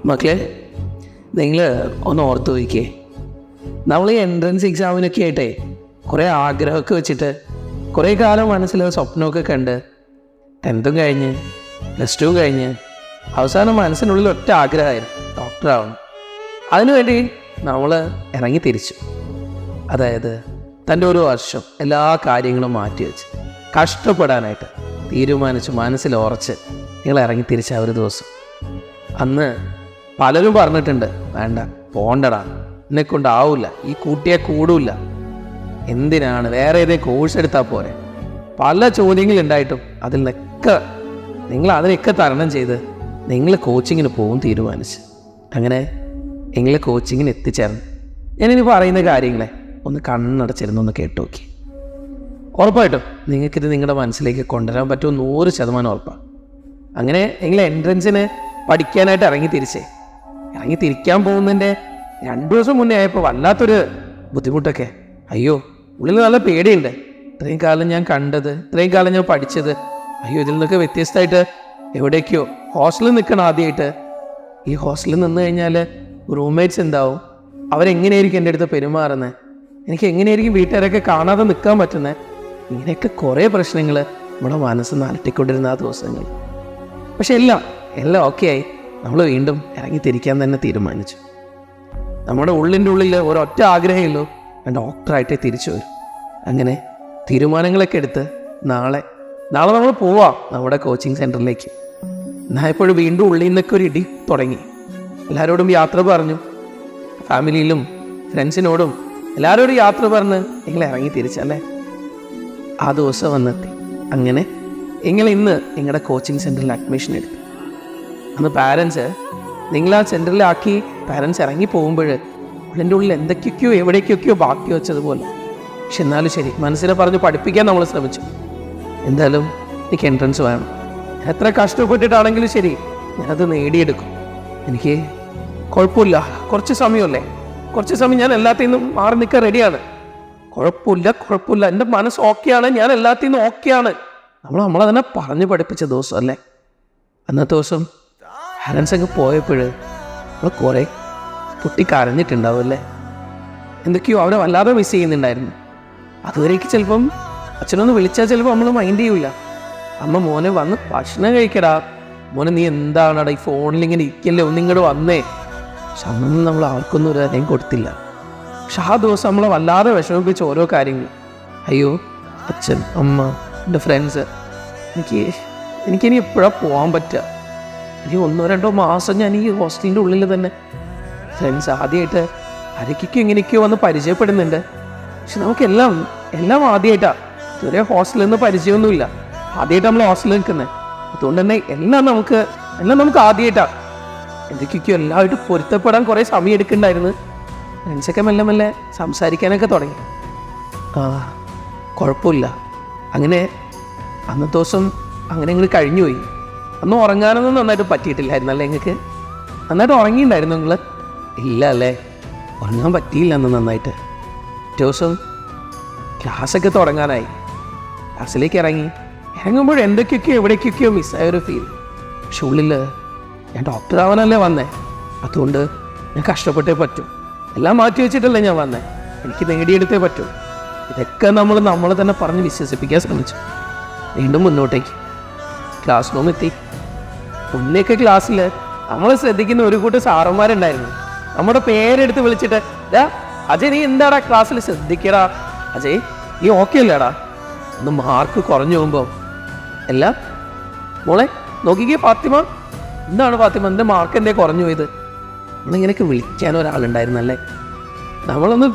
മക്കളെ, നിങ്ങൾ ഒന്ന് ഓർത്ത് വയ്ക്കേ, നമ്മൾ ഈ എൻട്രൻസ് എക്സാമിനൊക്കെ ആയിട്ടേ കുറേ ആഗ്രഹമൊക്കെ വെച്ചിട്ട് കുറേ കാലം മനസ്സിൽ സ്വപ്നമൊക്കെ കണ്ട് 10th കഴിഞ്ഞ് +2 കഴിഞ്ഞ് അവസാനം മനസ്സിനുള്ളിൽ ഒറ്റ ആഗ്രഹമായിരുന്നു ഡോക്ടറാവണം. അതിനുവേണ്ടി നമ്മൾ ഇറങ്ങി തിരിച്ചു. അതായത് തൻ്റെ ഒരു വർഷം എല്ലാ കാര്യങ്ങളും മാറ്റിവെച്ച് കഷ്ടപ്പെടാനായിട്ട് തീരുമാനിച്ച് മനസ്സിൽ ഉറച്ച് നിങ്ങൾ ഇറങ്ങി തിരിച്ച ഒരു ദിവസം. അന്ന് പലരും പറഞ്ഞിട്ടുണ്ട്, വേണ്ട പോണ്ടടാ, എന്നെക്കൊണ്ടാവില്ല, ഈ കൂട്ടിയെ കൂടില്ല, എന്തിനാണ് വേറെ ഏതെങ്കിലും കോഴ്സ് എടുത്താൽ പോരെ. പല ചോദ്യങ്ങളുണ്ടായിട്ടും അതിൽ നിന്നൊക്കെ നിങ്ങൾ അതിനൊക്കെ തരണം ചെയ്ത് നിങ്ങൾ കോച്ചിങ്ങിന് പോകും തീരുമാനിച്ച്. അങ്ങനെ നിങ്ങൾ കോച്ചിങ്ങിന് എത്തിച്ചേർന്നു. ഞാനിനി പറയുന്ന കാര്യങ്ങളെ ഒന്ന് കണ്ണടച്ചിരുന്നൊന്ന് കേട്ടു നോക്കി. ഉറപ്പായിട്ടും നിങ്ങൾക്കിത് നിങ്ങളുടെ മനസ്സിലേക്ക് കൊണ്ടുവരാൻ പറ്റുമോ 100% ഉറപ്പാണ്. അങ്ങനെ നിങ്ങൾ എൻട്രൻസിന് പഠിക്കാനായിട്ട് ഇറങ്ങി തിരിക്കാൻ പോകുന്നതിൻ്റെ 2 ദിവസം മുന്നേ ആയപ്പോൾ വല്ലാത്തൊരു ബുദ്ധിമുട്ടൊക്കെ. അയ്യോ, ഉള്ളിൽ നല്ല പേടിയുണ്ട്. ഇത്രയും കാലം ഞാൻ കണ്ടത്, ഇത്രയും കാലം ഞാൻ പഠിച്ചത്, അയ്യോ ഇതിൽ നിന്നൊക്കെ വ്യത്യസ്തമായിട്ട് എവിടേക്കോ ഹോസ്റ്റലിൽ നിൽക്കണം. ആദ്യമായിട്ട് ഈ ഹോസ്റ്റലിൽ നിന്ന് കഴിഞ്ഞാൽ റൂംമേറ്റ്സ് ഉണ്ടാവും, അവരെങ്ങനെയായിരിക്കും എൻ്റെ അടുത്ത് പെരുമാറുന്നത്, എനിക്ക് എങ്ങനെയായിരിക്കും വീട്ടുകാരൊക്കെ കാണാതെ നിൽക്കാൻ പറ്റുന്നത്, ഇങ്ങനെയൊക്കെ കുറേ പ്രശ്നങ്ങൾ നമ്മുടെ മനസ്സ് അലട്ടിക്കൊണ്ടിരുന്ന ആ ദിവസങ്ങൾ. പക്ഷെ എല്ലാം ഓക്കെ ആയി. നമ്മൾ വീണ്ടും ഇറങ്ങി തിരിക്കാൻ തന്നെ തീരുമാനിച്ചു. നമ്മുടെ ഉള്ളിൽ ഒരൊറ്റ ആഗ്രഹമുള്ളൂ, ഞാൻ ഡോക്ടറായിട്ടേ തിരിച്ചു വരും. അങ്ങനെ തീരുമാനങ്ങളൊക്കെ എടുത്ത് നാളെ നമ്മൾ പോവാം നമ്മുടെ കോച്ചിങ് സെൻറ്ററിലേക്ക്. എന്നാൽ ഇപ്പോഴും വീണ്ടും ഉള്ളിൽ നിന്നൊക്കെ ഒരു ഇടി തുടങ്ങി. എല്ലാവരോടും യാത്ര പറഞ്ഞു, ഫാമിലിയിലും ഫ്രണ്ട്സിനോടും എല്ലാവരോടും യാത്ര പറഞ്ഞ് നിങ്ങൾ ഇറങ്ങി തിരിച്ചല്ലേ. ആ ദിവസം വന്നെത്തി. അങ്ങനെ നിങ്ങൾ ഇന്ന് നിങ്ങളുടെ കോച്ചിങ് സെൻറ്ററിൽ അഡ്മിഷൻ എടുത്തു. അന്ന് പാരൻസ് നിങ്ങളാ സെൻറ്ററിലാക്കി പാരൻസ് ഇറങ്ങി പോകുമ്പോൾ അതിൻ്റെ ഉള്ളിൽ എന്തൊക്കെയൊക്കെയോ എവിടേക്കൊക്കെയോ ബാക്കി വെച്ചതുപോലെ. പക്ഷെ എന്നാലും ശരി, മനസ്സിനെ പറഞ്ഞ് പഠിപ്പിക്കാൻ നമ്മൾ ശ്രമിച്ചു. എന്തായാലും എനിക്ക് എൻട്രൻസ് വേണം, എത്ര കഷ്ടപ്പെട്ടിട്ടാണെങ്കിലും ശരി ഞാനത് നേടിയെടുക്കും. എനിക്ക് കുഴപ്പമില്ല, കുറച്ച് സമയം ഞാൻ എല്ലാത്തിൽ നിന്നും മാറി നിൽക്കാൻ റെഡിയാണ്. കുഴപ്പമില്ല, എൻ്റെ മനസ്സ് ഓക്കെയാണ്, ഞാൻ എല്ലാത്തിൽ നിന്നും ഓക്കെയാണ്. നമ്മളെ തന്നെ പറഞ്ഞ് പഠിപ്പിച്ച ദിവസം അല്ലേ. അന്നത്തെ ദിവസം പാരൻസ് അങ്ങ് പോയപ്പോൾ നമ്മൾ കുറേ കുട്ടി കരഞ്ഞിട്ടുണ്ടാവും അല്ലേ. എന്തൊക്കെയോ അവരെ വല്ലാതെ മിസ് ചെയ്യുന്നുണ്ടായിരുന്നു. അതുവരേക്ക് ചിലപ്പം അച്ഛനൊന്ന് വിളിച്ചാൽ ചിലപ്പോൾ നമ്മൾ മൈൻഡ് ചെയ്യൂല. അമ്മ മോനെ വന്ന് ഭക്ഷണം കഴിക്കടാ, മോനെ നീ എന്താണടാ ഈ ഫോണിൽ ഇങ്ങനെ ഇരിക്കല്ലേ, ഒന്നിങ്ങോട്ട് വന്നേ. പക്ഷെ അന്നൊന്നും നമ്മൾ ആർക്കൊന്നും ഒരു കാര്യം കൊടുത്തില്ല. പക്ഷെ ആ ദിവസം നമ്മളെ വല്ലാതെ വിഷമിപ്പിച്ച ഓരോ കാര്യങ്ങൾ. അയ്യോ, അച്ഛൻ, അമ്മ, എൻ്റെ ഫ്രണ്ട്സ്, എനിക്കിനി എപ്പോഴാണ് പോകാൻ പറ്റുക. ഇനി 1-2 മാസം ഞാൻ ഈ ഹോസ്റ്റലിൻ്റെ ഉള്ളിൽ തന്നെ. ഫ്രണ്ട്സ് ആദ്യമായിട്ട് ആരൊക്കെയോ എങ്ങനെയൊക്കെയോ വന്ന് പരിചയപ്പെടുന്നുണ്ട്. പക്ഷെ നമുക്കെല്ലാം ആദ്യമായിട്ടാണ്. ഇതുവരെ ഹോസ്റ്റലിൽ നിന്ന് പരിചയമൊന്നുമില്ല, ആദ്യമായിട്ട് നമ്മൾ ഹോസ്റ്റലിൽ നിൽക്കുന്നത്. അതുകൊണ്ട് തന്നെ എല്ലാം നമുക്ക് ആദ്യമായിട്ടാണ്. എന്തൊക്കെയൊക്കെയോ എല്ലാമായിട്ട് പൊരുത്തപ്പെടാൻ കുറേ സമയം എടുക്കുന്നുണ്ടായിരുന്നു. ഫ്രണ്ട്സൊക്കെ മെല്ലെ സംസാരിക്കാനൊക്കെ തുടങ്ങി. കുഴപ്പമില്ല. അങ്ങനെ അന്നത്തെ ദിവസം അങ്ങനെ നിങ്ങൾ കഴിഞ്ഞുപോയി. അന്ന് ഉറങ്ങാനൊന്നും നന്നായിട്ട് പറ്റിയിട്ടില്ലായിരുന്നല്ലേ നിങ്ങൾക്ക്? നന്നായിട്ട് ഉറങ്ങിയിട്ടുണ്ടായിരുന്നു നിങ്ങൾ? ഇല്ല അല്ലേ, ഉറങ്ങാൻ പറ്റിയില്ല അന്ന് നന്നായിട്ട്. ദിവസം ക്ലാസ്സൊക്കെ തുടങ്ങാനായി. ക്ലാസ്സിലേക്ക് ഇറങ്ങുമ്പോൾ എന്തൊക്കെയൊക്കെയോ എവിടേക്കൊക്കെയോ മിസ്സായൊരു ഫീൽ. പക്ഷെ ഉള്ളിൽ ഞാൻ ഡോക്ടറാവാനല്ലേ വന്നേ, അതുകൊണ്ട് ഞാൻ കഷ്ടപ്പെട്ടേ പറ്റൂ, എല്ലാം മാറ്റി വെച്ചിട്ടല്ലേ ഞാൻ വന്നേ, എനിക്ക് നേടിയെടുത്തേ പറ്റൂ. ഇതൊക്കെ നമ്മൾ തന്നെ പറഞ്ഞ് വിശ്വസിപ്പിക്കാൻ ശ്രമിച്ചു. വീണ്ടും മുന്നോട്ടേക്ക് ക്ലാസ് റൂം എത്തി. മുന്നേക്ക് ക്ലാസ്സിൽ നമ്മൾ ശ്രദ്ധിക്കുന്ന ഒരു കൂട്ടം സാറന്മാരുണ്ടായിരുന്നു. നമ്മുടെ പേരെടുത്ത് വിളിച്ചിട്ട്, അജയ് നീ എന്താടാ ക്ലാസ്സിൽ ശ്രദ്ധിക്കടാ, അജയ് നീ ഓക്കെ അല്ലേടാ. ഒന്ന് മാർക്ക് കുറഞ്ഞു പോകുമ്പോൾ എല്ലാം മോളെ നോക്കിക്കേ, ഫാത്തിമ എന്താണ് ഫാത്തിമ, എൻ്റെ മാർക്ക് എന്തേ കുറഞ്ഞു പോയത്. നമ്മളിങ്ങനെയൊക്കെ വിളിക്കാൻ ഒരാളുണ്ടായിരുന്നല്ലേ. നമ്മളൊന്ന്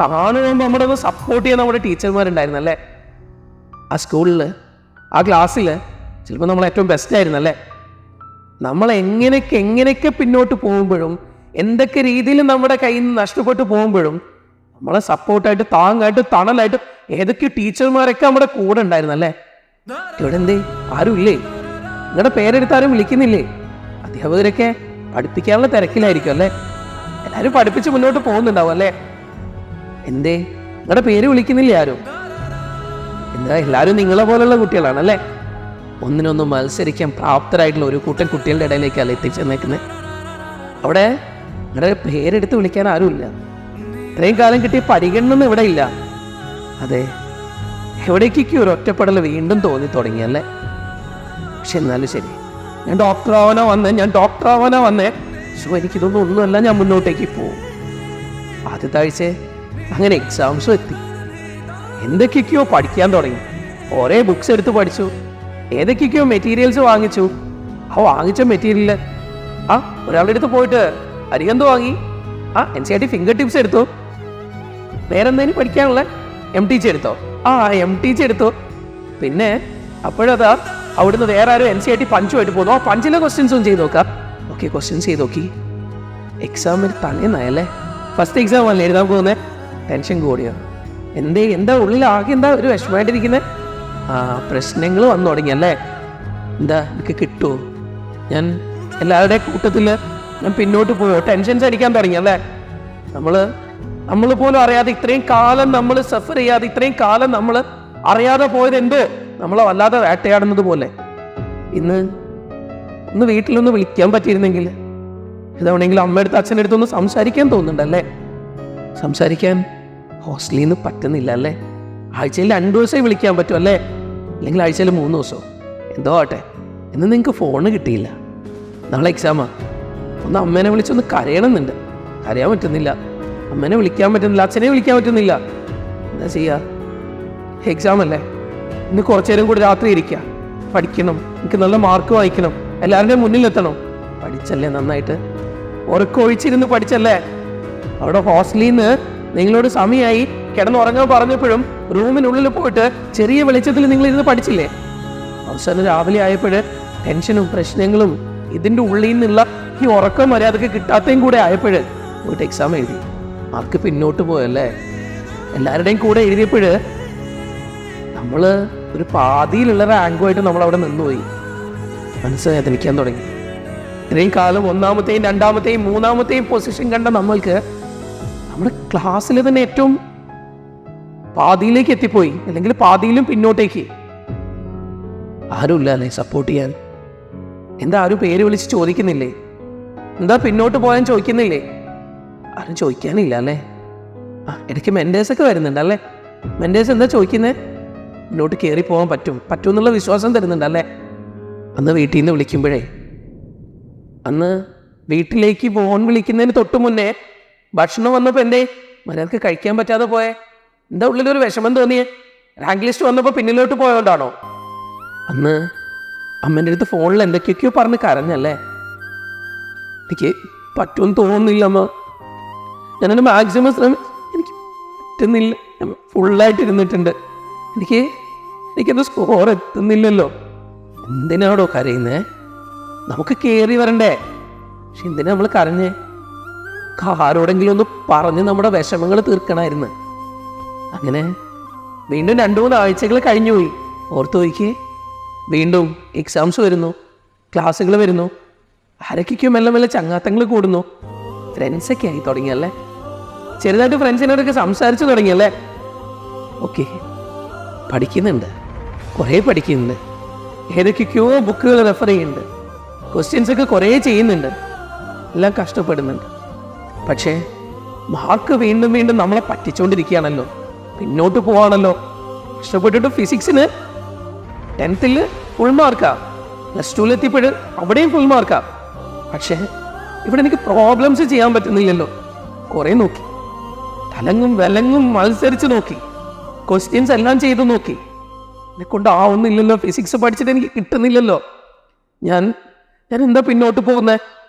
താണു പോകുമ്പോൾ നമ്മുടെ ഒന്ന് സപ്പോർട്ട് ചെയ്യാൻ നമ്മുടെ ടീച്ചർമാരുണ്ടായിരുന്നല്ലേ. ആ സ്കൂളിൽ, ആ ക്ലാസ്സിൽ ചിലപ്പോൾ നമ്മൾ ഏറ്റവും ബെസ്റ്റ് ആയിരുന്നല്ലേ. നമ്മൾ എങ്ങനെയൊക്കെ പിന്നോട്ട് പോകുമ്പോഴും എന്തൊക്കെ രീതിയിൽ നമ്മുടെ കയ്യിൽ നിന്ന് നഷ്ടപ്പെട്ടു പോകുമ്പോഴും നമ്മളെ സപ്പോർട്ടായിട്ട്, താങ്ങായിട്ട്, തണലായിട്ട് ഏതൊക്കെ ടീച്ചർമാരൊക്കെ നമ്മുടെ കൂടെ ഉണ്ടായിരുന്നല്ലേ. ഇവിടെ എന്തേ ആരും ഇല്ലേ? നിങ്ങളുടെ പേരെടുത്താരും വിളിക്കുന്നില്ലേ? അധ്യാപകരൊക്കെ പഠിപ്പിക്കാനുള്ള തിരക്കിലായിരിക്കും അല്ലേ. എല്ലാവരും പഠിപ്പിച്ച് മുന്നോട്ട് പോകുന്നുണ്ടാവും അല്ലേ. എന്തേ നിങ്ങളുടെ പേര് വിളിക്കുന്നില്ലേ ആരും? എന്താ എല്ലാവരും നിങ്ങളെ പോലുള്ള കുട്ടികളാണല്ലേ. ഒന്നിനൊന്ന് മത്സരിക്കാൻ പ്രാപ്തരായിട്ടുള്ള ഒരു കൂട്ടം കുട്ടികളുടെ ഇടയിലേക്കല്ല എത്തിച്ചേർന്നേക്കുന്നത്. അവിടെ നിങ്ങളുടെ പേരെടുത്ത് വിളിക്കാൻ ആരുമില്ല. ഇത്രയും കാലം കിട്ടിയ പരിഗണന ഇവിടെ ഇല്ല. അതെ, എവിടേക്കൊക്കെ ഒരു ഒറ്റപ്പെടൽ വീണ്ടും തോന്നി തുടങ്ങിയല്ലേ. പക്ഷെ എന്നാലും ശരി, ഞാൻ ഡോക്ടറാവാനാ വന്നേ. സോ എനിക്കിതൊന്നും ഒന്നുമല്ല, ഞാൻ മുന്നോട്ടേക്ക് പോകും. ആദ്യത്തെ ആഴ്ച അങ്ങനെ എക്സാംസും എത്തി. എന്തൊക്കെയൊക്കെയോ പഠിക്കാൻ തുടങ്ങി. ഓരോ ബുക്സ് എടുത്ത് പഠിച്ചു, ഏതൊക്കെയൊക്കെയോ മെറ്റീരിയൽസ് വാങ്ങിച്ചു. ആ വാങ്ങിച്ച മെറ്റീരിയൽ ഒരാളുടെ അടുത്ത് പോയിട്ട് അരികന്ത് വാങ്ങി, NCERT ഫിംഗർ ടിപ്സ് എടുത്തു. വേറെന്തേലും പഠിക്കാനുള്ള MTC എടുത്തോ? MTC എടുത്തു. പിന്നെ അപ്പോഴതാ അവിടുന്ന് വേറെ ആരും NCERT പഞ്ചുമായിട്ട് പോകുന്നു. പഞ്ചിലെ ക്വസ്റ്റ്യൻസും ചെയ്ത് നോക്കാം. ഓക്കെ, ക്വസ്റ്റ്യൻസ് ചെയ്ത് നോക്കി. എക്സാമിന് തലേന്നായല്ലേ, ഫസ്റ്റ് എക്സാം അല്ലേ എഴുതാൻ പോകുന്നത്. ടെൻഷൻ കൂടിയോ? എന്താ ഉള്ളിൽ ആകെ എന്താ ഒരു വിഷമമായിട്ടിരിക്കുന്നത്? പ്രശ്നങ്ങൾ വന്നു തുടങ്ങിയല്ലേ. എന്താ എനിക്ക് കിട്ടുമോ? ഞാൻ എല്ലാവരുടെയും കൂട്ടത്തിൽ ഞാൻ പിന്നോട്ട് പോയോ? ടെൻഷൻസ് അടിക്കാൻ തുടങ്ങിയല്ലേ. നമ്മൾ പോലും അറിയാതെ ഇത്രയും കാലം നമ്മൾ സഫർ ചെയ്യാതെ, ഇത്രയും കാലം നമ്മൾ അറിയാതെ പോയത് എന്തോ നമ്മളെ വല്ലാതെ വേട്ടയാടുന്നത് പോലെ. ഒന്ന് വീട്ടിലൊന്ന് വിളിക്കാൻ പറ്റിയിരുന്നെങ്കിൽ, ഇതവണെങ്കിലും അമ്മയെടുത്ത് അച്ഛനെടുത്തൊന്ന് സംസാരിക്കാൻ തോന്നുന്നുണ്ടല്ലേ. സംസാരിക്കാൻ ഹോസ്റ്റലിൽ നിന്ന് പറ്റുന്നില്ല അല്ലേ. ആഴ്ചയിൽ 2 ദിവസമേ വിളിക്കാൻ പറ്റുമല്ലേ, അല്ലെങ്കിൽ ആഴ്ചയിൽ 3 ദിവസമോ എന്തോ ആട്ടെ. ഇന്ന് നിങ്ങൾക്ക് ഫോണ് കിട്ടിയില്ല, നാളെ എക്സാമാ. ഒന്ന് അമ്മേനെ വിളിച്ചൊന്ന് കരയണമെന്നുണ്ട്, കരയാൻ പറ്റുന്നില്ല. അമ്മേനെ വിളിക്കാൻ പറ്റുന്നില്ല, അച്ഛനെ വിളിക്കാൻ പറ്റുന്നില്ല. എന്താ ചെയ്യുക? എക്സാം അല്ലേ. ഇന്ന് കുറച്ചു നേരം കൂടി രാത്രി ഇരിക്കുക, പഠിക്കണം, എനിക്ക് നല്ല മാർക്ക് വാങ്ങിക്കണം, എല്ലാവരുടെയും മുന്നിലെത്തണം. പഠിച്ചല്ലേ നന്നായിട്ട്, ഉറക്കൊഴിച്ചിരുന്ന് പഠിച്ചല്ലേ. അവിടെ ഹോസ്റ്റലിൽ നിന്ന് നിങ്ങളോട് സമയമായി കിടന്നുറങ്ങാൻ പറഞ്ഞപ്പോഴും റൂമിനുള്ളിൽ പോയിട്ട് ചെറിയ വെളിച്ചത്തിൽ നിങ്ങൾ ഇരുന്ന് പഠിച്ചില്ലേ. അവസാനം രാവിലെ ആയപ്പോൾ ടെൻഷനും പ്രശ്നങ്ങളും ഇതിൻ്റെ ഉള്ളിൽ നിന്നുള്ള ഈ ഉറക്കം മര്യാദക്ക് കിട്ടാത്തയും കൂടെ ആയപ്പോൾ പോയിട്ട് എക്സാം എഴുതി, മാർക്ക് പിന്നോട്ട് പോയല്ലേ. എല്ലാവരുടെയും കൂടെ എഴുതിയപ്പോൾ നമ്മൾ ഒരു പാതിയിലുള്ള റാങ്കുമായിട്ട് നമ്മളവിടെ നിന്നുപോയി. മനസ്സ് വേദനിക്കാൻ തുടങ്ങി. ഇത്രയും കാലം 1ാമത്തെയും 2ാമത്തെയും 3ാമത്തെയും പൊസിഷൻ കണ്ട നമ്മൾക്ക് നമ്മുടെ ക്ലാസ്സിൽ തന്നെ ഏറ്റവും പാതിയിലേക്ക് എത്തിപ്പോയി, അല്ലെങ്കിൽ പാതിയിലും പിന്നോട്ടേക്ക്. ആരുമില്ല അല്ലേ സപ്പോർട്ട് ചെയ്യാൻ? എന്താ ആരും പേര് വിളിച്ച് ചോദിക്കുന്നില്ലേ? എന്താ പിന്നോട്ട് പോയാൻ ചോദിക്കുന്നില്ലേ? ആരും ചോദിക്കാനില്ല അല്ലേ. ഇടയ്ക്ക് മെൻറ്റേഴ്സൊക്കെ വരുന്നുണ്ടല്ലേ. മെൻറ്റേഴ്സ് എന്താ ചോദിക്കുന്നത്? മുന്നോട്ട് കയറി പോകാൻ പറ്റുമെന്നുള്ള വിശ്വാസം തരുന്നുണ്ടല്ലേ. അന്ന് വീട്ടിൽ നിന്ന് വിളിക്കുമ്പോഴേ, അന്ന് വീട്ടിലേക്ക് ഫോൺ വിളിക്കുന്നതിന് തൊട്ട് മുന്നേ ഭക്ഷണം വന്നപ്പോൾ എന്തേ മര്യാദക്ക് കഴിക്കാൻ പറ്റാതെ പോയേ? എന്താ ഉള്ളിലൊരു വിഷമം തോന്നിയേ? റാങ്ക് ലിസ്റ്റ് വന്നപ്പോൾ പിന്നിലോട്ട് പോയോണ്ടാണോ? അന്ന് അമ്മേൻ്റെ അടുത്ത് ഫോണിൽ എന്തൊക്കെയൊക്കെയോ പറഞ്ഞ് കരഞ്ഞല്ലേ. എനിക്ക് പറ്റുമെന്ന് തോന്നുന്നില്ല അമ്മ. ഞാനെൻ്റെ മാക്സിമം എനിക്ക് പറ്റുന്നില്ല, ഫുള്ളായിട്ട് ഇരുന്നിട്ടുണ്ട്. എനിക്കത് സ്കോർ എത്തുന്നില്ലല്ലോ. എന്തിനാണോ കരയുന്നേ? നമുക്ക് കയറി വരണ്ടേ. പക്ഷെ എന്തിനാ നമ്മൾ കരഞ്ഞേ? ആരോടെങ്കിലും ഒന്ന് പറഞ്ഞ് നമ്മുടെ വിഷമങ്ങൾ തീർക്കണമായിരുന്നു. അങ്ങനെ വീണ്ടും 2-3 ആഴ്ചകൾ കഴിഞ്ഞുപോയി. ഓർത്ത് നോക്കി, വീണ്ടും എക്സാംസ് വരുന്നു, ക്ലാസ്സുകൾ വരുന്നു, ആരൊക്കെയോ മെല്ലെ മെല്ലെ ചങ്ങാത്തങ്ങൾ കൂടുന്നു, ഫ്രണ്ട്സൊക്കെ ആയി തുടങ്ങിയല്ലേ. ചെറുതായിട്ട് ഫ്രണ്ട്സിനോടൊക്കെ സംസാരിച്ചു തുടങ്ങിയല്ലേ. ഓക്കെ, പഠിക്കുന്നുണ്ട്, കുറേ പഠിക്കുന്നുണ്ട്, ഏതൊക്കെയോ ബുക്കുകൾ റെഫർ ചെയ്യുന്നുണ്ട്, ക്വസ്റ്റ്യൻസൊക്കെ കുറേ ചെയ്യുന്നുണ്ട്, എല്ലാം കഷ്ടപ്പെടുന്നുണ്ട്. പക്ഷേ മാർക്ക് വീണ്ടും വീണ്ടും നമ്മളെ പറ്റിച്ചുകൊണ്ടിരിക്കുകയാണല്ലോ, പിന്നോട്ട് പോവാണല്ലോ. കഷ്ടപ്പെട്ടിട്ട് ഫിസിക്സിന് 10th ഫുൾ മാർക്കാ, +2 എത്തിയപ്പോഴും അവിടെയും ഫുൾ മാർക്കാ. പക്ഷേ ഇവിടെ എനിക്ക് പ്രോബ്ലംസ് ചെയ്യാൻ പറ്റുന്നില്ലല്ലോ. കുറേ നോക്കി, തലങ്ങും വിലങ്ങും മത്സരിച്ച് നോക്കി, ക്വസ്റ്റ്യൻസ് എല്ലാം ചെയ്ത് നോക്കി, എന്നെ കൊണ്ടാവുന്നില്ലല്ലോ. ഫിസിക്സ് പഠിച്ചിട്ട് എനിക്ക് കിട്ടുന്നില്ലല്ലോ. ഞാൻ എന്താ പിന്നോട്ട് പോകുന്നത്?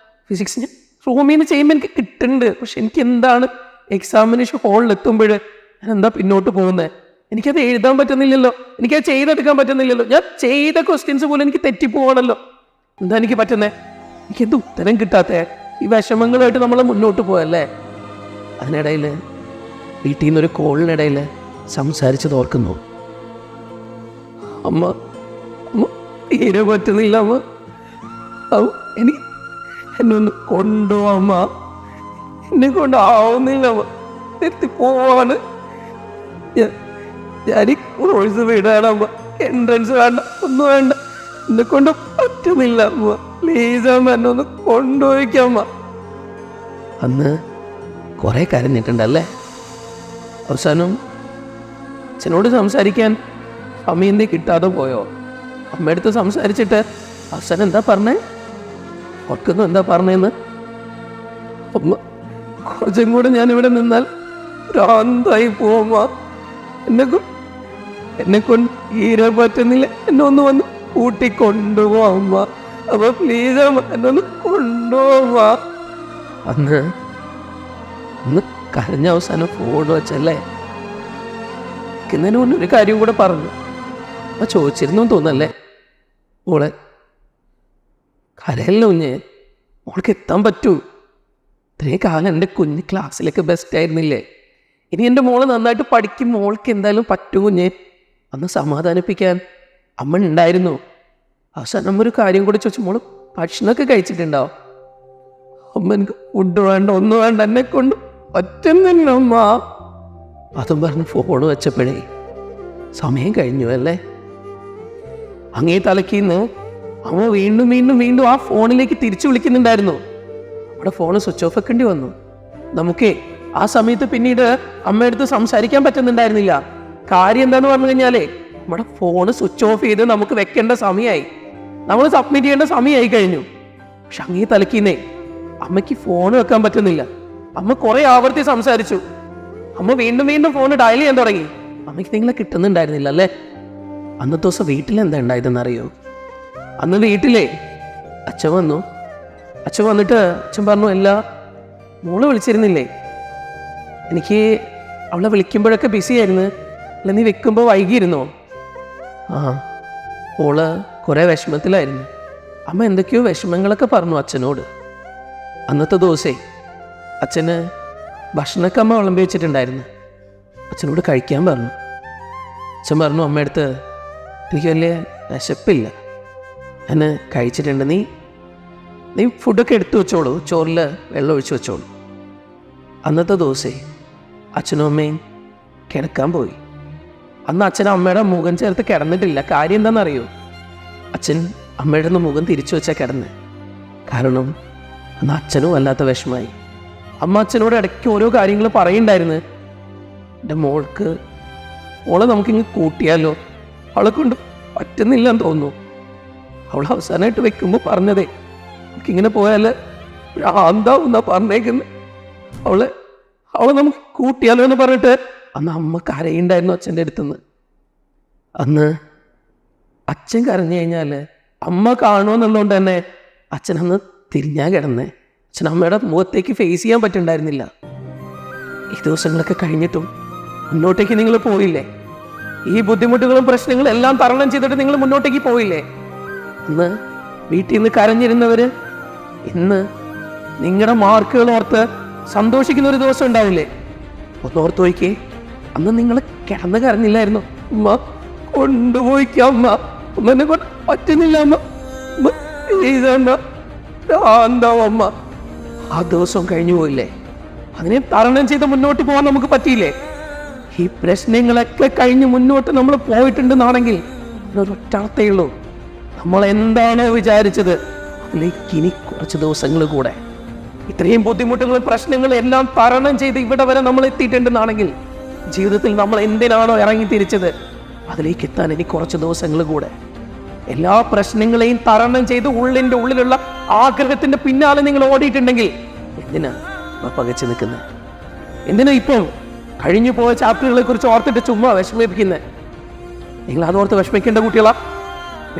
ഫിസിക്സ് ഞാൻ റൂമിൽ നിന്ന് ചെയ്യുമ്പോൾ എനിക്ക് കിട്ടുന്നുണ്ട്, പക്ഷെ എനിക്ക് എന്താണ് എക്സാമിനേഷൻ ഹോളിൽ എത്തുമ്പോൾ ഞാൻ എന്താ പിന്നോട്ട് പോകുന്നത്? എനിക്കത് എഴുതാൻ പറ്റുന്നില്ലല്ലോ, എനിക്കത് ചെയ്തെടുക്കാൻ പറ്റുന്നില്ലല്ലോ. ഞാൻ ചെയ്ത ക്വസ്റ്റ്യൻസ് പോലും എനിക്ക് തെറ്റിപ്പോവാണല്ലോ. എന്താ എനിക്ക് പറ്റുന്നത്? എനിക്കെന്ത് ഉത്തരം കിട്ടാത്ത ഈ വിഷമങ്ങളുമായിട്ട് നമ്മൾ മുന്നോട്ട് പോയല്ലേ. അതിനിടയിൽ വീട്ടിൽ നിന്നൊരു കോളിനിടയിൽ സംസാരിച്ചത് ഓർക്കുന്നു. അമ്മ തീരെ പറ്റുന്നില്ല അമ്മ, എന്നെ ഒന്ന് കൊണ്ടുപോവാ അമ്മ, എന്നെ കൊണ്ടാവുന്നില്ല അമ്മ, എത്തിപ്പോവാണ്. ഞാൻ കോഴ്സ് വിടാണമ്മ, എൻട്രൻസ് വേണ്ട, ഒന്നും വേണ്ട, എന്നെ കൊണ്ട് പറ്റുന്നില്ല അമ്മ, പ്ലീസ് അമ്മ എന്നെ ഒന്ന് കൊണ്ടുപോയിക്കമ്മ. അന്ന് കുറേ കരഞ്ഞിട്ടുണ്ടല്ലേ? അവസാനം അച്ഛനോട് സംസാരിക്കാൻ സമയം കിട്ടാതെ പോയോ? അമ്മയടുത്ത് സംസാരിച്ചിട്ട് അവസാനം എന്താ പറഞ്ഞേ? ഓർക്കുന്നു എന്താ പറഞ്ഞതെന്ന്? അമ്മ, കുറച്ചും കൂടെ ഞാനിവിടെ നിന്നാൽ ഭ്രാന്തായി പോവുക. എന്നെക്കൊണ്ട് തീരെ പറ്റുന്നില്ല, എന്നെ ഒന്ന് വന്ന് കൂട്ടിക്കൊണ്ടുപോവാ അമ്മ. അപ്പൊ പ്ലീസ് അമ്മ, എന്നെ ഒന്ന് കൊണ്ടുപോവാ. അന്ന് കരഞ്ഞ അവസാനം ഫോൺ വെച്ചല്ലേ? എന്നതിന് മുന്നേ ഒരു കാര്യം കൂടെ പറഞ്ഞു. അപ്പൊ ചോദിച്ചിരുന്നു തോന്നല്ലേ? മോളെ കരയല്ല കുഞ്ഞ്, മോൾക്ക് എത്താൻ പറ്റൂ. ഇത്രയും കാലം എൻ്റെ കുഞ്ഞ് ക്ലാസ്സിലൊക്കെ ബെസ്റ്റ് ആയിരുന്നില്ലേ? ഇനി എൻ്റെ മോള് നന്നായിട്ട് പഠിക്കും, മോൾക്ക് എന്തായാലും പറ്റും കുഞ്ഞ്. അന്ന് സമാധാനിപ്പിക്കാൻ അമ്മ ഉണ്ടായിരുന്നു. അവസാനം അമ്മ ഒരു കാര്യം കൂടെ ചോദിച്ചു, മോള് ഭക്ഷണമൊക്കെ കഴിച്ചിട്ടുണ്ടാവും? അമ്മ, എനിക്ക് ഫുഡ് വേണ്ട, ഒന്നും വേണ്ട, എന്നെ കൊണ്ട് പറ്റുന്നില്ല അമ്മ. അതും പറഞ്ഞ് ഫോൺ വെച്ചപ്പോഴേ സമയം കഴിഞ്ഞു അല്ലേ? അങ്ങേ തലക്കിന്ന് അമ്മ വീണ്ടും വീണ്ടും വീണ്ടും ആ ഫോണിലേക്ക് തിരിച്ചു വിളിക്കുന്നുണ്ടായിരുന്നു. നമ്മുടെ ഫോണ് സ്വിച്ച് ഓഫ് വെക്കേണ്ടി വന്നു. നമുക്കേ ആ സമയത്ത് പിന്നീട് അമ്മയടുത്ത് സംസാരിക്കാൻ പറ്റുന്നുണ്ടായിരുന്നില്ല. കാര്യം എന്താന്ന് പറഞ്ഞു കഴിഞ്ഞാലേ, നമ്മുടെ ഫോണ് സ്വിച്ച് ഓഫ് ചെയ്ത് നമുക്ക് വെക്കേണ്ട സമയമായി, നമ്മൾ സബ്മിറ്റ് ചെയ്യേണ്ട സമയമായി കഴിഞ്ഞു. പക്ഷെ അങ്ങേ തലക്കിന്നേ അമ്മയ്ക്ക് ഫോൺ വെക്കാൻ പറ്റുന്നില്ല. അമ്മ കുറെ ആവർത്തി സംസാരിച്ചു. അമ്മ വീണ്ടും വീണ്ടും ഫോൺ ഡയൽ ചെയ്യാൻ തുടങ്ങി. അമ്മയ്ക്ക് നിങ്ങളെ കിട്ടുന്നുണ്ടായിരുന്നില്ല അല്ലേ? അന്നത്തെ ദിവസം വീട്ടിലെന്താ ഉണ്ടായതെന്ന് അറിയോ? അന്ന് വീട്ടിലേ അച്ഛൻ വന്നു. അച്ഛൻ വന്നിട്ട് അച്ഛൻ പറഞ്ഞു, എല്ലാ മോള് വിളിച്ചിരുന്നില്ലേ? എനിക്ക് അവളെ വിളിക്കുമ്പോഴൊക്കെ ബിസി ആയിരുന്നു, അല്ല നീ വെക്കുമ്പോൾ വൈകിയിരുന്നോ? ആ, മോള് കുറേ വിഷമത്തിലായിരുന്നു. അമ്മ എന്തൊക്കെയോ വിഷമങ്ങളൊക്കെ പറഞ്ഞു അച്ഛനോട്. അന്നത്തെ ദിവസേ അച്ഛന് ഭക്ഷണമൊക്കെ അമ്മ വിളമ്പി വെച്ചിട്ടുണ്ടായിരുന്നു. അച്ഛനോട് കഴിക്കാൻ പറഞ്ഞു. അച്ഛൻ പറഞ്ഞു, അമ്മയടുത്ത് എനിക്ക് വലിയ വിശപ്പില്ല, ഞാൻ കഴിച്ചിട്ടുണ്ട്, നീ ഫുഡൊക്കെ എടുത്തു വെച്ചോളൂ, ചോറിൽ വെള്ളം ഒഴിച്ച് വെച്ചോളൂ. അന്നത്തെ ദിവസേ അച്ഛനും അമ്മയും കിടക്കാൻ പോയി. അന്ന് അച്ഛൻ അമ്മയുടെ മുഖം ചേർത്ത് കിടന്നിട്ടില്ല. കാര്യം എന്താണെന്നറിയോ? അച്ഛൻ അമ്മയുടെ നിന്ന് മുഖം തിരിച്ചു വെച്ചാൽ കിടന്ന്. കാരണം അന്ന് അച്ഛനും വല്ലാത്ത വിഷമായി. അമ്മ അച്ഛനോട് ഇടയ്ക്ക് ഓരോ കാര്യങ്ങൾ പറയുണ്ടായിരുന്നു. എൻ്റെ മോളെ നമുക്കിങ്ങ് കൂട്ടിയാലോ, അവളെ കൊണ്ട് പറ്റുന്നില്ലെന്ന് തോന്നുന്നു. അവൾ അവസാനമായിട്ട് വെക്കുമ്പോൾ പറഞ്ഞതേ, നമുക്കിങ്ങനെ പോയാൽ ഭ്രാന്താവുന്നാ പറഞ്ഞേക്കുന്നത്, അവളെ നമുക്ക് കൂട്ടിയാലോ എന്ന് പറഞ്ഞിട്ട് അന്ന് അമ്മ കരയുണ്ടായിരുന്നു അച്ഛൻ്റെ അടുത്തുനിന്ന്. അന്ന് അച്ഛൻ കരഞ്ഞു കഴിഞ്ഞാൽ അമ്മ കാണുമെന്നുള്ളതുകൊണ്ട് തന്നെ അച്ഛൻ അന്ന് തിരിഞ്ഞാ കിടന്നേ. അച്ഛൻ അമ്മയുടെ മുഖത്തേക്ക് ഫേസ് ചെയ്യാൻ പറ്റുന്നുണ്ടായിരുന്നില്ല. ഈ ദിവസങ്ങളൊക്കെ കഴിഞ്ഞിട്ടും മുന്നോട്ടേക്ക് നിങ്ങൾ പോയില്ലേ? ഈ ബുദ്ധിമുട്ടുകളും പ്രശ്നങ്ങളും എല്ലാം തരണം ചെയ്തിട്ട് നിങ്ങൾ മുന്നോട്ടേക്ക് പോയില്ലേ? അന്ന് വീട്ടിൽ നിന്ന് കരഞ്ഞിരുന്നവര് ഇന്ന് നിങ്ങളുടെ മാർക്കുകൾ ഓർത്ത് സന്തോഷിക്കുന്ന ഒരു ദിവസം ഉണ്ടാവില്ലേ? ഒന്നോർത്ത് നോക്കിയേ, അന്ന് നിങ്ങൾ കിടന്ന് കരഞ്ഞില്ലായിരുന്നു. അമ്മ കൊണ്ടുപോയിക്കാം, അമ്മ എന്നെ കൊണ്ട് പറ്റുന്നില്ല, അമ്മ. ആ ദിവസം കഴിഞ്ഞു പോയില്ലേ? അതിനെ തരണം ചെയ്ത് മുന്നോട്ട് പോകാൻ നമുക്ക് പറ്റിയില്ലേ? ഈ പ്രശ്നങ്ങളൊക്കെ കഴിഞ്ഞ് മുന്നോട്ട് നമ്മൾ പോയിട്ടുണ്ടെന്നാണെങ്കിൽ അതിനൊരൊറ്റേ ഉള്ളൂ, നമ്മൾ എന്താണോ വിചാരിച്ചത് അതിലേക്ക് ഇനി കുറച്ച് ദിവസങ്ങൾ കൂടെ ഇത്രയും ബുദ്ധിമുട്ടുകളും പ്രശ്നങ്ങളും എല്ലാം തരണം ചെയ്ത് ഇവിടെ വരെ നമ്മൾ എത്തിയിട്ടുണ്ടെന്നാണെങ്കിൽ ജീവിതത്തിൽ നമ്മൾ എന്തിനാണോ ഇറങ്ങി തിരിച്ചത് അതിലേക്ക് എത്താൻ ഇനി കുറച്ച് ദിവസങ്ങൾ കൂടെ. എല്ലാ പ്രശ്നങ്ങളെയും തരണം ചെയ്ത് ഉള്ളിൻ്റെ ഉള്ളിലുള്ള ആഗ്രഹത്തിന്റെ പിന്നാലെ നിങ്ങൾ ഓടിയിട്ടുണ്ടെങ്കിൽ എന്തിനാ പകച്ചു നിൽക്കുന്നത്? എന്തിനാ ഇപ്പം കഴിഞ്ഞു പോയ ചാപ്റ്ററുകളെ കുറിച്ച് ഓർത്തിട്ട് ചുമ്മാ വിഷമിപ്പിക്കുന്നത്? നിങ്ങൾ അതോർത്ത് വിഷമിക്കേണ്ട കുട്ടികളാ.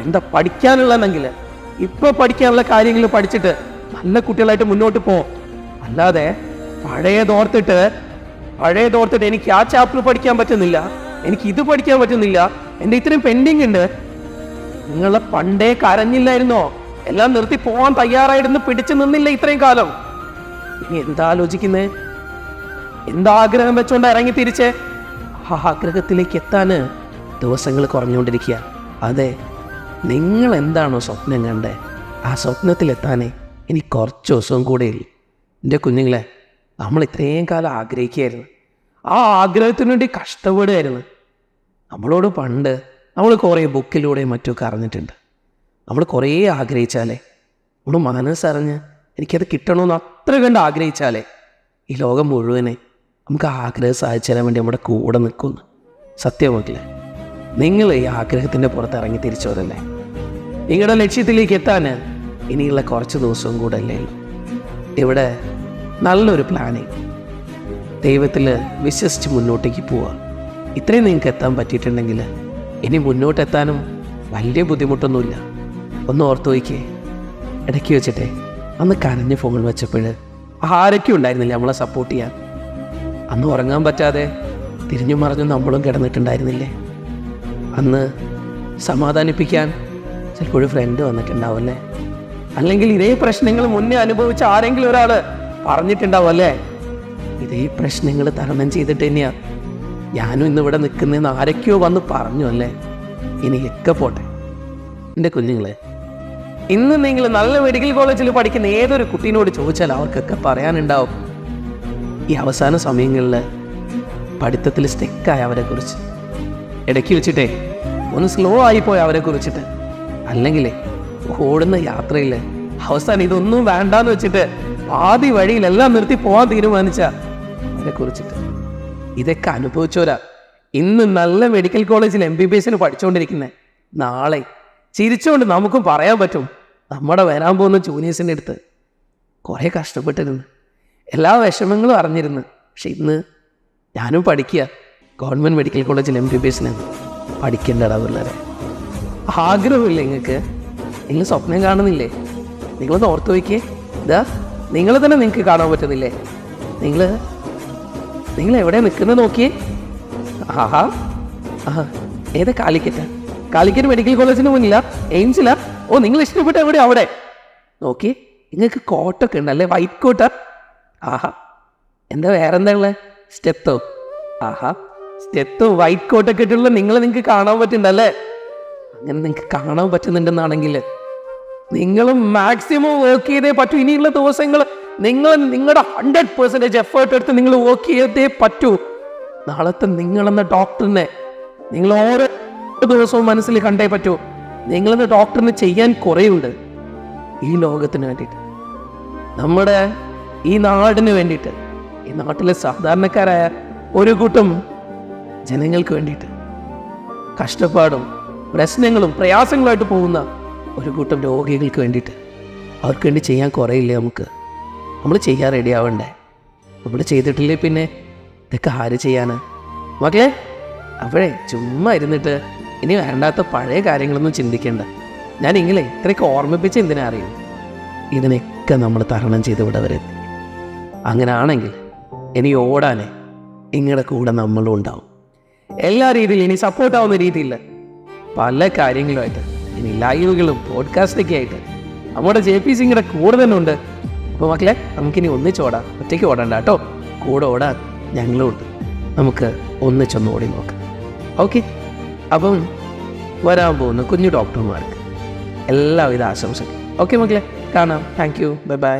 എന്താ പഠിക്കാനുള്ളതെങ്കിൽ ഇപ്പൊ പഠിക്കാനുള്ള കാര്യങ്ങൾ പഠിച്ചിട്ട് നല്ല കുട്ടികളായിട്ട് മുന്നോട്ട് പോ. അല്ലാതെ പഴയതോർത്തിട്ട് എനിക്ക് ആ ചാപ്റ്റർ പഠിക്കാൻ പറ്റുന്നില്ല, എനിക്ക് ഇത് പഠിക്കാൻ പറ്റുന്നില്ല, എൻ്റെ ഇത്രയും പെൻഡിങ് ഉണ്ട്. നിങ്ങളെ പണ്ടേ കരഞ്ഞില്ലായിരുന്നോ? എല്ലാം നിർത്തി പോവാൻ തയ്യാറായിരുന്നു, പിടിച്ചു നിന്നില്ല ഇത്രയും കാലം. ഇനി എന്താ ആലോചിക്കുന്നേ? എന്താഗ്രഹം വെച്ചോണ്ട് ഇറങ്ങി തിരിച്ച് ആ ആഗ്രഹത്തിലേക്ക് എത്താന് ദിവസങ്ങൾ കുറഞ്ഞുകൊണ്ടിരിക്കുക. അതെ, നിങ്ങൾ എന്താണോ സ്വപ്നം കണ്ടേ ആ സ്വപ്നത്തിലെത്താനേ ഇനി കുറച്ച് ദിവസവും കൂടെയില്ല. എൻ്റെ കുഞ്ഞുങ്ങളെ, നമ്മൾ ഇത്രയും കാലം ആഗ്രഹിക്കുകയായിരുന്നു, ആ ആഗ്രഹത്തിന് വേണ്ടി കഷ്ടപ്പെടുകയായിരുന്നു. നമ്മളോട് പണ്ട് നമ്മൾ കുറേ ബുക്കിലൂടെയും മറ്റുമൊക്കെ അറിഞ്ഞിട്ടുണ്ട്. നമ്മൾ കുറേ ആഗ്രഹിച്ചാലേ നമ്മൾ മനസ്സറിഞ്ഞ് എനിക്കത് കിട്ടണമെന്ന് അത്ര കണ്ട് ആഗ്രഹിച്ചാലേ ഈ ലോകം മുഴുവനെ നമുക്ക് ആഗ്രഹം സാധിച്ചു തരാൻ വേണ്ടി നമ്മുടെ കൂടെ നിൽക്കുന്നു. സത്യമല്ലേ? നിങ്ങൾ ഈ ആഗ്രഹത്തിൻ്റെ പുറത്ത് ഇറങ്ങി തിരിച്ചവരല്ലേ? നിങ്ങളുടെ ലക്ഷ്യത്തിലേക്ക് എത്താൻ ഇനിയുള്ള കുറച്ച് ദിവസവും കൂടെ അല്ലേ ഉള്ളൂ. ഇവിടെ നല്ലൊരു പ്ലാനിങ്, ദൈവത്തിൽ വിശ്വസിച്ച് മുന്നോട്ടേക്ക് പോവുക. ഇത്രയും നിങ്ങൾക്ക് എത്താൻ പറ്റിയിട്ടുണ്ടെങ്കിൽ ഇനി മുന്നോട്ടെത്താനും വലിയ ബുദ്ധിമുട്ടൊന്നുമില്ല. ഒന്ന് ഓർത്ത് നോക്കിയേ, ഇടയ്ക്ക് വെച്ചിട്ടേ അന്ന് കരഞ്ഞ് ഫോൺ വെച്ചപ്പോൾ ആരൊക്കെ ഉണ്ടായിരുന്നില്ല നമ്മളെ സപ്പോർട്ട് ചെയ്യാൻ? അന്ന് ഉറങ്ങാൻ പറ്റാതെ തിരിഞ്ഞു മറിഞ്ഞു നമ്മളും കിടന്നിട്ടുണ്ടായിരുന്നില്ലേ? അന്ന് സമാധാനിപ്പിക്കാൻ ചിലപ്പോൾ ഫ്രണ്ട് വന്നിട്ടുണ്ടാവല്ലേ? അല്ലെങ്കിൽ ഇതേ പ്രശ്നങ്ങൾ മുന്നേ അനുഭവിച്ച ആരെങ്കിലും ഒരാൾ പറഞ്ഞിട്ടുണ്ടാവല്ലേ? ഇതേ പ്രശ്നങ്ങൾ തരണം ചെയ്തിട്ട് തന്നെയാണ് ഞാനും ഇന്നിവിടെ നിൽക്കുന്നതെന്ന് ആരൊക്കെയോ വന്ന് പറഞ്ഞു അല്ലേ? ഇനിയൊക്കെ പോട്ടെ എൻ്റെ കുഞ്ഞുങ്ങളെ. ഇന്ന് നിങ്ങൾ നല്ല മെഡിക്കൽ കോളേജിൽ പഠിക്കുന്ന ഏതൊരു കുട്ടീനോട് ചോദിച്ചാൽ അവർക്കൊക്കെ പറയാനുണ്ടാവും ഈ അവസാന സമയങ്ങളിൽ പഠിത്തത്തിൽ സ്റ്റെക്കായ അവരെ കുറിച്ച്, ഇടയ്ക്ക് വെച്ചിട്ടേ ഒന്ന് സ്ലോ ആയിപ്പോയ അവരെ കുറിച്ചിട്ട്, അല്ലെങ്കിൽ ഓടുന്ന യാത്രയിൽ അവസാനം ഇതൊന്നും വേണ്ടാന്ന് വെച്ചിട്ട് പാതി വഴിയിലെല്ലാം നിർത്തി പോകാൻ തീരുമാനിച്ച അവരെ കുറിച്ചിട്ട്. ഇതൊക്കെ അനുഭവിച്ചോരാ ഇന്ന് നല്ല മെഡിക്കൽ കോളേജിൽ MBBS പഠിച്ചുകൊണ്ടിരിക്കുന്നത്. നാളെ ചിരിച്ചുകൊണ്ട് നമുക്കും പറയാൻ പറ്റും നമ്മുടെ വരാൻ പോകുന്ന ജൂനിയേഴ്സിൻ്റെ അടുത്ത് കുറേ കഷ്ടപ്പെട്ടിരുന്നു, എല്ലാ വിഷമങ്ങളും അറിഞ്ഞിരുന്നു. പക്ഷെ ഇന്ന് ഞാനും പഠിക്കുക ഗവൺമെൻറ് മെഡിക്കൽ കോളേജിൽ MBBS പഠിക്കേണ്ടടാ പിള്ളേരെ. ആഗ്രഹമില്ലേ നിങ്ങൾക്ക്? നിങ്ങൾ സ്വപ്നം കാണുന്നില്ലേ? നിങ്ങളൊന്ന് ഓർത്ത് വയ്ക്കേ. ഇതാ നിങ്ങൾ തന്നെ നിങ്ങൾക്ക് കാണാൻ പറ്റുന്നില്ലേ? നിങ്ങൾ എവിടെ നിൽക്കുന്നത് നോക്കിയേ. ആഹാ ഏതാ? കാലിക്കറ്റ് മെഡിക്കൽ കോളേജിന് മുന്നില്ല, എയിംസിലാ? ഓ, നിങ്ങൾ ഇഷ്ടപ്പെട്ട എവിടെ? അവിടെ നോക്കി. നിങ്ങൾക്ക് കോട്ടൊക്കെ ഉണ്ടല്ലേ, വൈറ്റ് കോട്ട. ആഹാ, എന്താ വേറെന്താ ഉള്ളത്? സ്റ്റെത്തോ? ആഹാ, സ്റ്റെത്തോ വൈറ്റ് കോട്ടൊക്കെ ഇട്ടുള്ള നിങ്ങൾക്ക് കാണാൻ പറ്റുന്നുണ്ടല്ലേ? അങ്ങനെ നിങ്ങൾക്ക് കാണാൻ പറ്റുന്നുണ്ടെന്നാണെങ്കിൽ നിങ്ങളും മാക്സിമം വർക്ക് ചെയ്തേ പറ്റൂ. ഇനിയുള്ള ദിവസങ്ങൾ നിങ്ങളുടെ 100% എഫേർട്ട് എടുത്ത് നിങ്ങൾ വർക്ക് ചെയ്തേ പറ്റൂ. നാളത്തെ നിങ്ങളെന്ന ഡോക്ടറിനെ നിങ്ങൾ ഓരോ ദിവസവും മനസ്സിൽ കണ്ടേ പറ്റൂ. നിങ്ങളെന്ന ഡോക്ടറിന് ചെയ്യാൻ കുറേയുണ്ട് ഈ ലോകത്തിന് വേണ്ടിയിട്ട്, നമ്മുടെ ഈ നാടിന് വേണ്ടിയിട്ട്, ഈ നാട്ടിലെ സാധാരണക്കാരായ ഒരു കൂട്ടം ജനങ്ങൾക്ക് വേണ്ടിയിട്ട്, കഷ്ടപ്പാടും പ്രശ്നങ്ങളും പ്രയാസങ്ങളായിട്ട് പോകുന്ന ഒരു കൂട്ടം രോഗികൾക്ക് വേണ്ടിയിട്ട്, അവർക്ക് വേണ്ടി ചെയ്യാൻ കുറേയില്ലേ നമുക്ക്? നമ്മൾ ചെയ്യാൻ റെഡി ആവണ്ടേ? നമ്മൾ ചെയ്തിട്ടില്ലേ പിന്നെ ഇതൊക്കെ ആര് ചെയ്യാനാ മക്കളെ? അപ്പോഴേ ചുമ്മാ ഇരുന്നിട്ട് ഇനി വേണ്ടാത്ത പഴയ കാര്യങ്ങളൊന്നും ചിന്തിക്കേണ്ട. ഞാൻ ഇങ്ങനെ ഇത്രയൊക്കെ ഓർമ്മിപ്പിച്ച് എന്തിനാ അറിയും? ഇതിനൊക്കെ നമ്മൾ തരണം ചെയ്ത് ഇവിടെ വരെ എത്തി. അങ്ങനെ ആണെങ്കിൽ ഇനി ഓടാനേ നിങ്ങളുടെ കൂടെ നമ്മളും ഉണ്ടാവും. എല്ലാ രീതിയിലും ഇനി സപ്പോർട്ടാവുന്ന രീതിയിൽ പല കാര്യങ്ങളുമായിട്ട് ഇനി ലൈവുകളും പോഡ്കാസ്റ്റൊക്കെ ആയിട്ട് നമ്മുടെ JPC കൂടെ തന്നെ ഉണ്ട്. അപ്പോൾ മക്കളെ, നമുക്കിനി ഒന്നിച്ചോടാം. ഒറ്റയ്ക്ക് ഓടണ്ട കേട്ടോ, കൂടെ ഓടാൻ ഞങ്ങളും ഉണ്ട്. നമുക്ക് ഒന്നിച്ചൊന്ന് ഓടി നോക്കാം. ഓക്കെ? അപ്പം വരാൻ പോകുന്ന കുഞ്ഞു ഡോക്ടർമാർക്ക് എല്ലാവിധ ആശംസകൾ. ഓക്കെ മക്കളെ, കാണാം. Thank you. Bye bye.